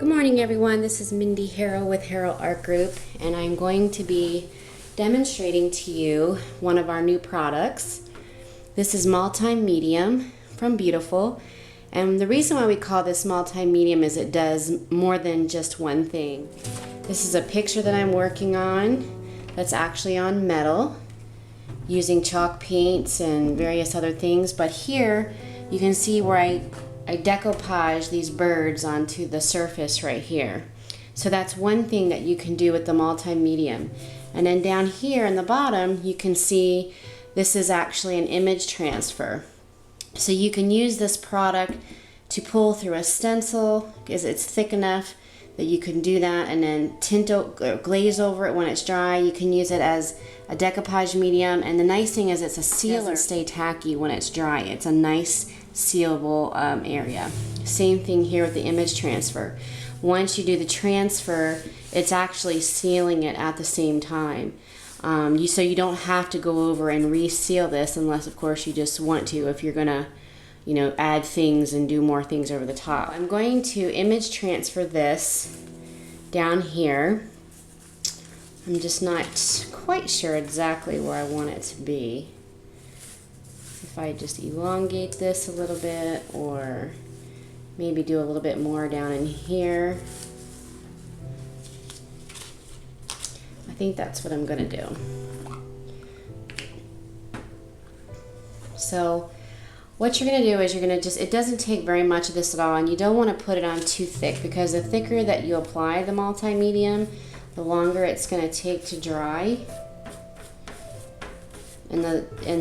Good morning everyone, this is Mindy Harrell with Harrell Art Group, and I'm going to be demonstrating to you one of our new products. This is multi-medium from Beautiful, and the reason why we call this multi-medium is it does more than just one thing. This is a picture that I'm working on that's actually on metal using chalk paints and various other things, but here you can see where I decoupage these birds onto the surface right here. So that's one thing that you can do with the multi-medium. And then down here in the bottom you can see this is actually an image transfer. So you can use this product to pull through a stencil because it's thick enough that you can do that, and then tint or glaze over it when it's dry. You can use it as a decoupage medium, and the nice thing is it's a sealer. It doesn't stay tacky when it's dry. It's a nice sealable area. Same thing here with the image transfer. Once you do the transfer, it's actually sealing it at the same time. So you don't have to go over and reseal this unless of course you just want to, if you're gonna add things and do more things over the top. I'm going to image transfer this down here. I'm just not quite sure exactly where I want it to be. If I just elongate this a little bit, or maybe do a little bit more down in here. I think that's what I'm gonna do. So what you're going to do is you're going to it doesn't take very much of this at all, and you don't want to put it on too thick, because the thicker that you apply the multi-medium, the longer it's going to take to dry, and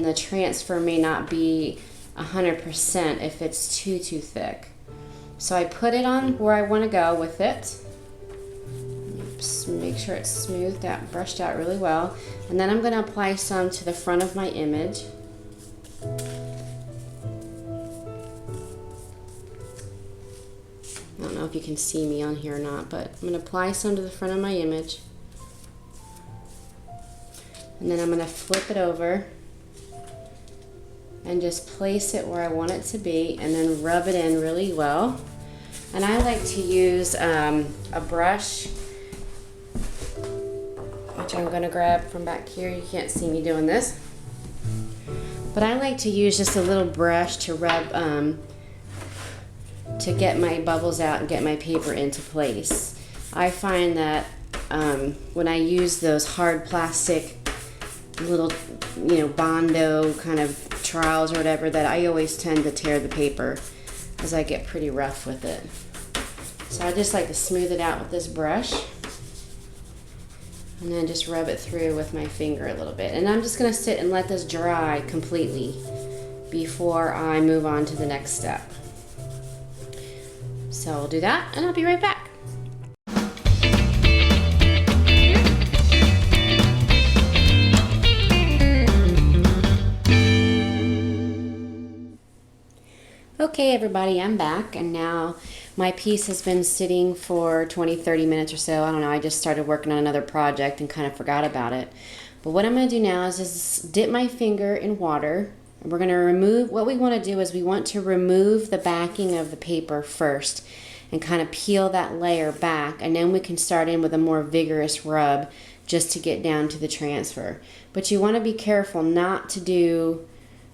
the transfer may not be 100% if it's too thick. So I put it on where I want to go with it. Oops, make sure it's smoothed out, brushed out really well, and then I'm going to apply some to the front of my image. I don't know if you can see me on here or not, but I'm going to apply some to the front of my image. And then I'm going to flip it over and just place it where I want it to be, and then rub it in really well. And I like to use a brush, which I'm going to grab from back here. You can't see me doing this. But I like to use just a little brush to rub to get my bubbles out and get my paper into place. I find that when I use those hard plastic little Bondo kind of trowels or whatever, that I always tend to tear the paper as I get pretty rough with it. So I just like to smooth it out with this brush and then just rub it through with my finger a little bit. And I'm just going to sit and let this dry completely before I move on to the next step. So I'll do that, and I'll be right back. Okay everybody, I'm back, and now my piece has been sitting for 20-30 minutes or so. I don't know, I just started working on another project and kind of forgot about it. But what I'm going to do now is just dip my finger in water. We're going to remove, what we want to do is we want to remove the backing of the paper first and kind of peel that layer back, and then we can start in with a more vigorous rub just to get down to the transfer. But you want to be careful not to do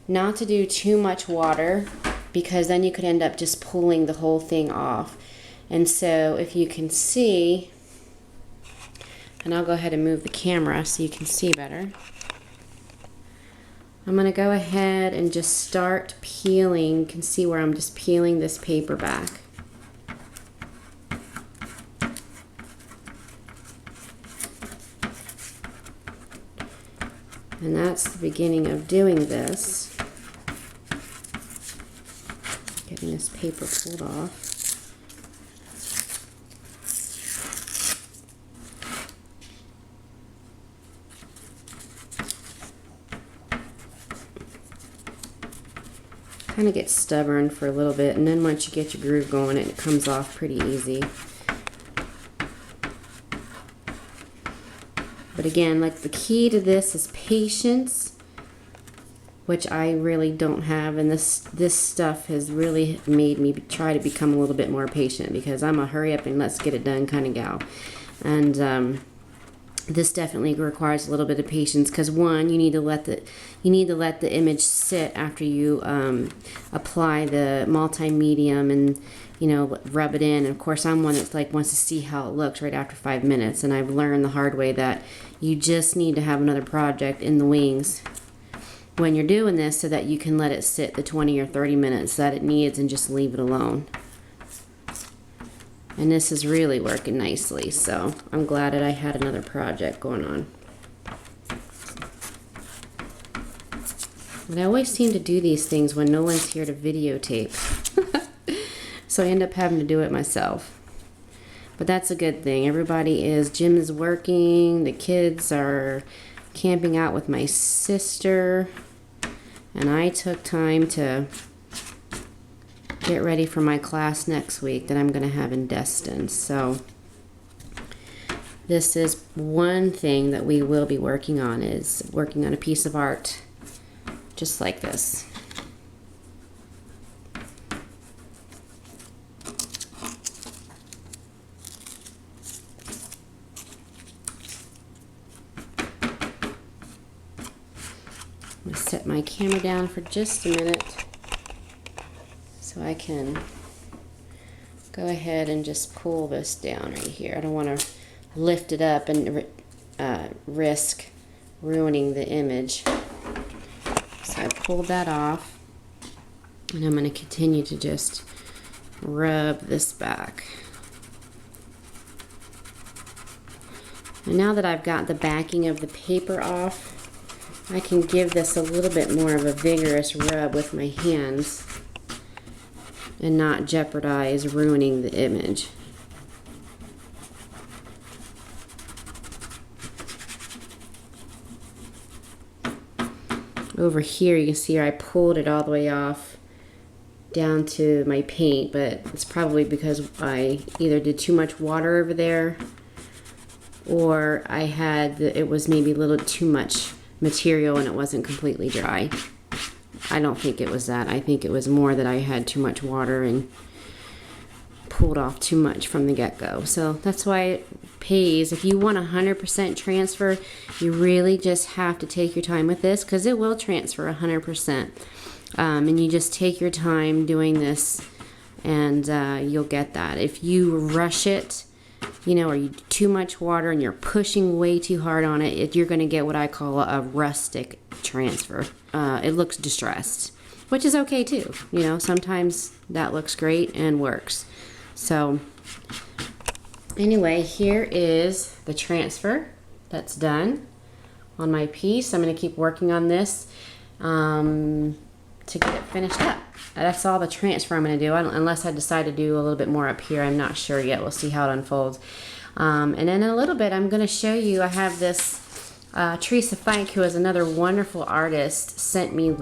too much water, because then you could end up just pulling the whole thing off. And so if you can see, and I'll go ahead and move the camera so you can see better. I'm going to go ahead and just start peeling. You can see where I'm just peeling this paper back. And that's the beginning of doing this. Getting this paper pulled off. Kind of gets stubborn for a little bit, and then once you get your groove going, it comes off pretty easy. But again, like, the key to this is patience which I really don't have, and this stuff has really made me try to become a little bit more patient, because I'm a hurry up and let's get it done kind of gal. And this definitely requires a little bit of patience, because one, you need to let the image sit after you apply the multi-medium and rub it in. And of course, I'm one that's like wants to see how it looks right after 5 minutes, and I've learned the hard way that you just need to have another project in the wings when you're doing this, so that you can let it sit the 20 or 30 minutes that it needs and just leave it alone. And this is really working nicely, so I'm glad that I had another project going on. But I always seem to do these things when no one's here to videotape. So I end up having to do it myself. But that's a good thing. Jim is working, the kids are camping out with my sister, and I took time to get ready for my class next week that I'm going to have in Destin. So this is one thing that we will be working on, is working on a piece of art just like this. I'm going to set my camera down for just a minute so I can go ahead and just pull this down right here. I don't want to lift it up and risk ruining the image. So I pulled that off, and I'm going to continue to just rub this back. And now that I've got the backing of the paper off, I can give this a little bit more of a vigorous rub with my hands and not jeopardize ruining the image. Over here, you can see I pulled it all the way off down to my paint, but it's probably because I either did too much water over there, or it was maybe a little too much material and it wasn't completely dry. I don't think it was that. I think it was more that I had too much water and pulled off too much from the get-go. So that's why it pays. If you want 100% transfer, you really just have to take your time with this, because it will transfer 100%. And you just take your time doing this, and you'll get that. If you rush it, or you do too much water and you're pushing way too hard on it, you're going to get what I call a rustic transfer. It looks distressed, which is okay too. Sometimes that looks great and works. So anyway, here is the transfer that's done on my piece. I'm going to keep working on this to get it finished up. That's all the transfer I'm going to do, unless I decide to do a little bit more up here. I'm not sure yet. We'll see how it unfolds. And then in a little bit, I'm going to show you, I have this Teresa Fike, who is another wonderful artist, sent me,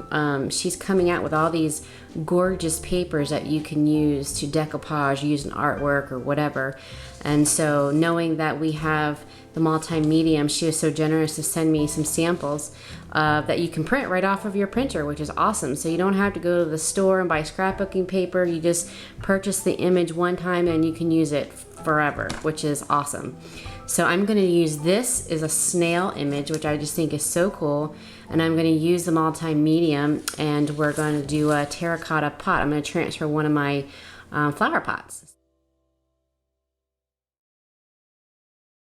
she's coming out with all these gorgeous papers that you can use to decoupage, use in artwork or whatever. And so knowing that we have the multi-medium, she was so generous to send me some samples that you can print right off of your printer, which is awesome. So you don't have to go to the store and buy scrapbooking paper. You just purchase the image one time and you can use it forever, which is awesome. So I'm going to use this as a snail image, which I just think is so cool. And I'm going to use the multi-medium, and we're going to do a terracotta pot. I'm going to transfer one of my flower pots.